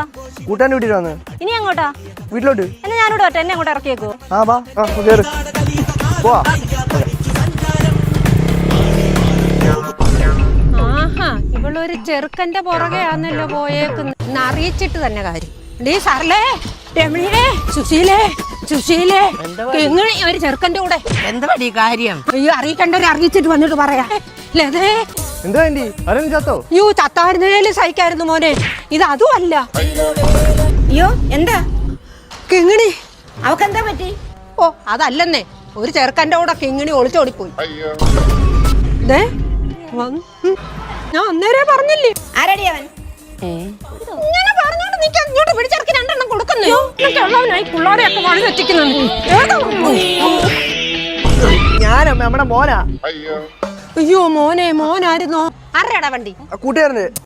എങ്ങോട്ടാ? കൂട്ടാൻ വീട്ടിൽ വന്ന്. ഇനി എങ്ങോട്ടാ? വീട്ടിലോട്ട്. എന്നാ ഞാനോട് പറ്റ എന്നെ അങ്ങോട്ട് ഇറക്കിയേക്കോ? ആ വാ കേറ് പോവാ. ആഹാ, ഇവളൊരു ചെറുക്കന്റെ പുറകെ ആന്നല്ലോ പോയേക്കുന്ന അറിയിച്ചിട്ട് തന്നെ കാര്യം. ഡീ സാറല്ലേ, രമണിയെ, സുശീലേ എങ്ങനെ ഒരു ചെറുക്കന്റെ കൂടെ എന്താ കാര്യം? അയ്യോ, അറിയിക്കണ്ടവരെ അറിയിച്ചിട്ട് വന്നിട്ട് പറയാ. ലതേ, എന്താ വേണ്ടി അരൻ ചത്തോ? അയ്യോ, ചത്തായിരുന്നേലും സഹിക്കായിരുന്നു മോനെ. ഇത് അതും അല്ല. അയ്യോ, എന്താ കിങ്ങിണി. അവക്കെന്താ പറ്റി? ഓ, അതല്ലെന്നേ, ഒരു ചെറുക്കന്റെ കൂടെ കിങ്ങിണി ഒളിച്ചോടിപ്പോയി. ഞാൻ അന്നേരെ പറഞ്ഞില്ലേ. ആരടി അവൻ? ഇങ്ങനെ പറഞ്ഞോണ്ട് നീ അങ്ങോട്ട് പിടിച്ചിറക്കി രണ്ടെണ്ണം കൊടുക്കുന്നോ? ഉള്ളവനായി പിള്ളേരെയൊക്കെ വഴി വെച്ചിരിക്കുന്നു. ഞാനാ നമ്മുടെ മോനാ. അയ്യോ മോനെ, മോനായിരുന്നോ? ആരുടെയാടാ വണ്ടി? കൂട്ടുകാരന്.